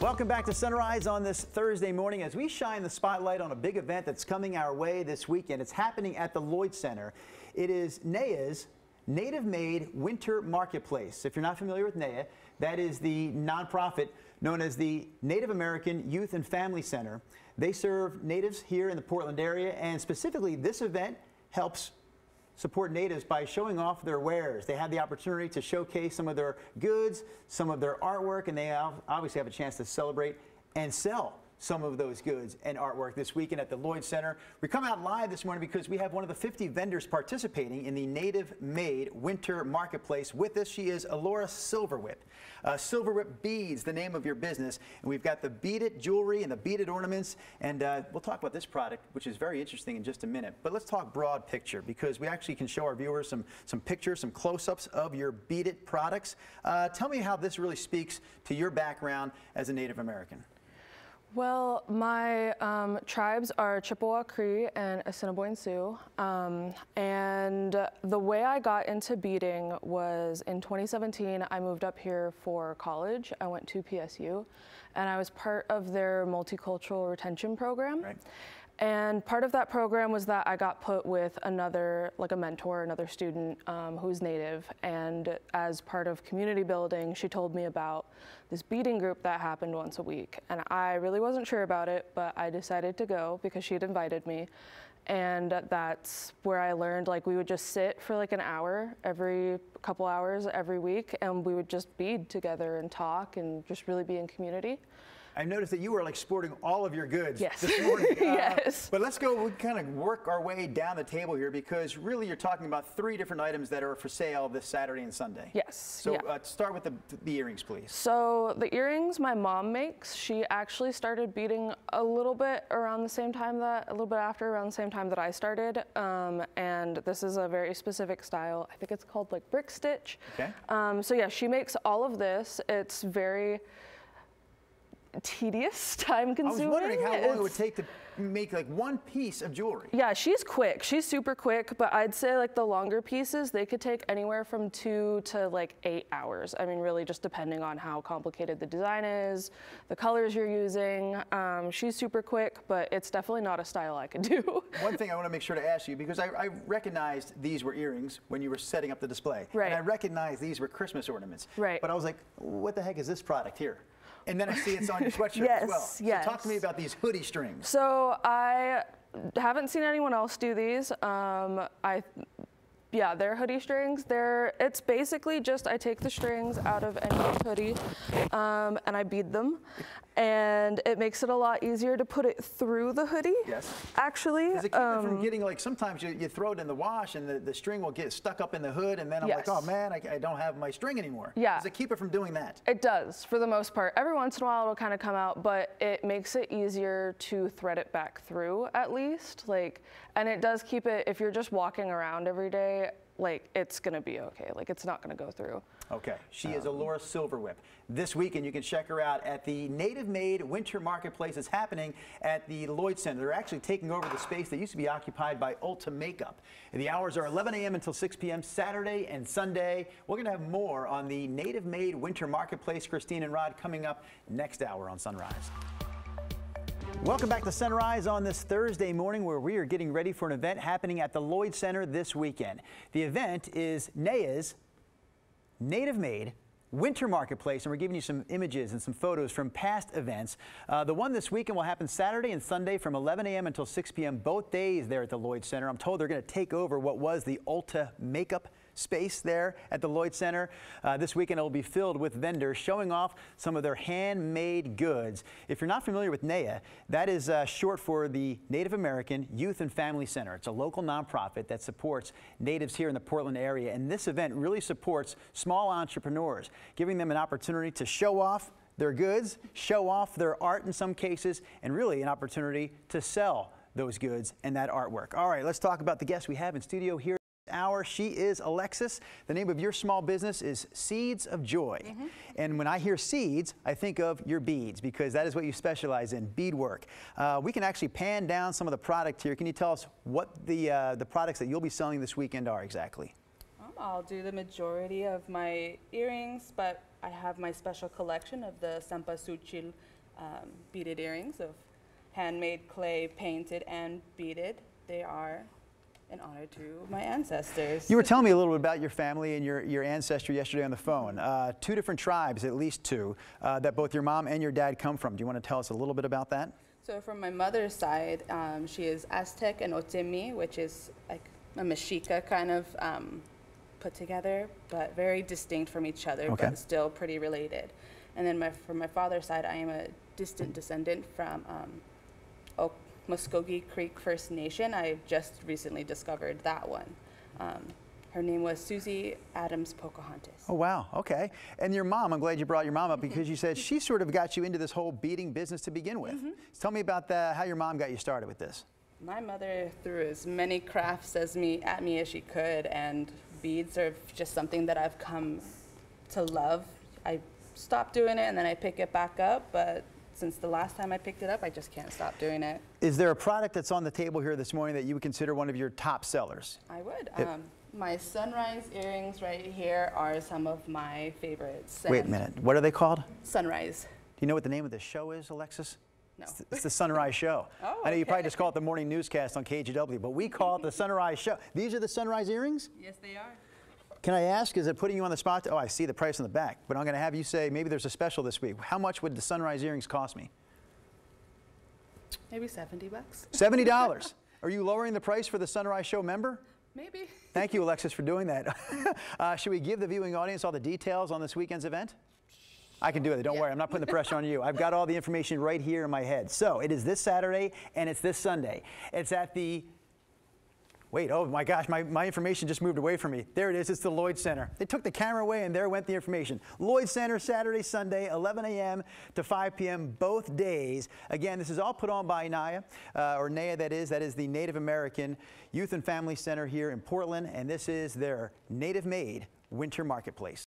Welcome back to Sunrise on this Thursday morning as we shine the spotlight on a big event that's coming our way this weekend. It's happening at the Lloyd Center. It is NAYA's Native Made Winter Marketplace. If you're not familiar with NAYA, that is the nonprofit known as the Native American Youth and Family Center. They serve natives here in the Portland area, and specifically this event helps support natives by showing off their wares. They have the opportunity to showcase some of their goods, some of their artwork, and they obviously have a chance to celebrate and sell some of those goods and artwork this weekend at the Lloyd Center. We come out live this morning because we have one of the 50 vendors participating in the Native Made Winter Marketplace. With us, she is Alora Silverwhip. Silverwhip Beads, the name of your business. And we've got the beaded jewelry and the beaded ornaments. And we'll talk about this product, which is very interesting, in just a minute. But let's talk broad picture, because we actually can show our viewers some pictures, some close-ups of your beaded products. Tell me how this really speaks to your background as a Native American. Well, my tribes are Chippewa, Cree, and Assiniboine Sioux. And the way I got into beading was in 2017, I moved up here for college. I went to PSU, and I was part of their multicultural retention program. Right. And part of that program was that I got put with another, like a mentor, another student who's Native. And as part of community building, she told me about this beading group that happened once a week. And I really wasn't sure about it, but I decided to go because she had invited me. And that's where I learned, like, we would just sit for like an hour, every couple hours every week, and we would just bead together and talk and just really be in community. I noticed that you were like sporting all of your goods yes. this morning. Yes. But let's go, we kind of work our way down the table here, because really you're talking about 3 different items that are for sale this Saturday and Sunday. Yes. So start with the earrings, please. So the earrings my mom makes, she actually started beading a little bit around the same time that, a little bit after, around the same time that I started. And this is a very specific style. I think it's called like brick stitch. Okay. So yeah, she makes all of this. It's very tedious, time consuming. I was wondering how long it would take to make like one piece of jewelry. Yeah, she's quick. She's super quick, but I'd say like the longer pieces, they could take anywhere from 2 to like 8 hours. I mean, really just depending on how complicated the design is, the colors you're using. She's super quick, but it's definitely not a style I could do. One thing I want to make sure to ask you, because I recognized these were earrings when you were setting up the display. Right. And I recognized these were Christmas ornaments. Right. But I was like, what the heck is this product here? And then I see it's on your sweatshirt yes, as well. So yes. talk to me about these hoodie strings. So I haven't seen anyone else do these. Yeah, they're hoodie strings. It's basically just, I take the strings out of any hoodie and I bead them. And it makes it a lot easier to put it through the hoodie. Yes. Actually. Does it keep it from getting, like, sometimes you throw it in the wash and the string will get stuck up in the hood, and then I'm yes. like, oh man, I don't have my string anymore. Yeah. Does it keep it from doing that? It does, for the most part. Every once in a while it'll kind of come out, but it makes it easier to thread it back through, at least. And it does keep it, if you're just walking around every day, like, it's gonna be okay. Like, it's not gonna go through. Okay, she is Alora Silverwhip. This weekend you can check her out at the Native Made Winter Marketplace. It's happening at the Lloyd Center. They're actually taking over the space that used to be occupied by Ulta Makeup. And the hours are 11 a.m. until 6 p.m. Saturday and Sunday. We're gonna have more on the Native Made Winter Marketplace. Christine and Rod coming up next hour on Sunrise. Welcome back to Sunrise on this Thursday morning, where we are getting ready for an event happening at the Lloyd Center this weekend. The event is NAYA's Native Made Winter Marketplace, and we're giving you some images and some photos from past events. The one this weekend will happen Saturday and Sunday from 11 a.m. until 6 p.m. both days there at the Lloyd Center. I'm told they're going to take over what was the Ulta Makeup space there at the Lloyd Center. This weekend it will be filled with vendors showing off some of their handmade goods. If you're not familiar with NAYA, that is short for the Native American Youth and Family Center. It's a local nonprofit that supports natives here in the Portland area, and this event really supports small entrepreneurs, giving them an opportunity to show off their goods, show off their art in some cases, and really an opportunity to sell those goods and that artwork. All right, let's talk about the guest we have in studio here hour. She is Alexis. The name of your small business is Seeds of Joy. Mm-hmm. And when I hear seeds, I think of your beads, because that is what you specialize in, beadwork. We can actually pan down some of the product here. Can you tell us what the products that you'll be selling this weekend are exactly? I'll do the majority of my earrings, but I have my special collection of the Sampasuchil beaded earrings of handmade clay, painted and beaded. They are an honor to my ancestors. You were telling me a little bit about your family and your ancestry yesterday on the phone. Two different tribes, at least two, that both your mom and your dad come from. Do you want to tell us a little bit about that? So from my mother's side, she is Aztec and Otemi, which is like a Mexica kind of put together, but very distinct from each other, okay, but still pretty related. And then from my father's side, I am a distant descendant from Muskogee Creek First Nation. I just recently discovered that one. Her name was Susie Adams Pocahontas. Oh, wow. Okay. And your mom, I'm glad you brought your mom up because you said she sort of got you into this whole beading business to begin with. So tell me about how your mom got you started with this. My mother threw as many crafts at me as she could, and beads are just something that I've come to love. I stopped doing it and then I pick it back up, but since the last time I picked it up, I just can't stop doing it. Is there a product that's on the table here this morning that you would consider one of your top sellers? I would. My sunrise earrings right here are some of my favorites. Wait a minute. What are they called? Sunrise. Do you know what the name of the show is, Alexis? No. It's the Sunrise Show. Oh, I know you okay. probably just call it the morning newscast on KGW, but we call it the Sunrise Show. These are the Sunrise earrings? Yes, they are. Can I ask, is it putting you on the spot? Oh, I see the price on the back, but I'm going to have you say, maybe there's a special this week. How much would the Sunrise earrings cost me? Maybe $70. $70. Are you lowering the price for the Sunrise Show member? Maybe. Thank you, Alexis, for doing that. Should we give the viewing audience all the details on this weekend's event? I can do it. Don't worry. I'm not putting the pressure on you. I've got all the information right here in my head. So it is this Saturday and it's this Sunday. It's at the... Wait, oh my gosh, my information just moved away from me. There it is, it's the Lloyd Center. They took the camera away and there went the information. Lloyd Center, Saturday, Sunday, 11 a.m. to 5 p.m. both days. Again, this is all put on by NAYA, or NAYA that is the Native American Youth and Family Center here in Portland, and this is their native-made winter marketplace.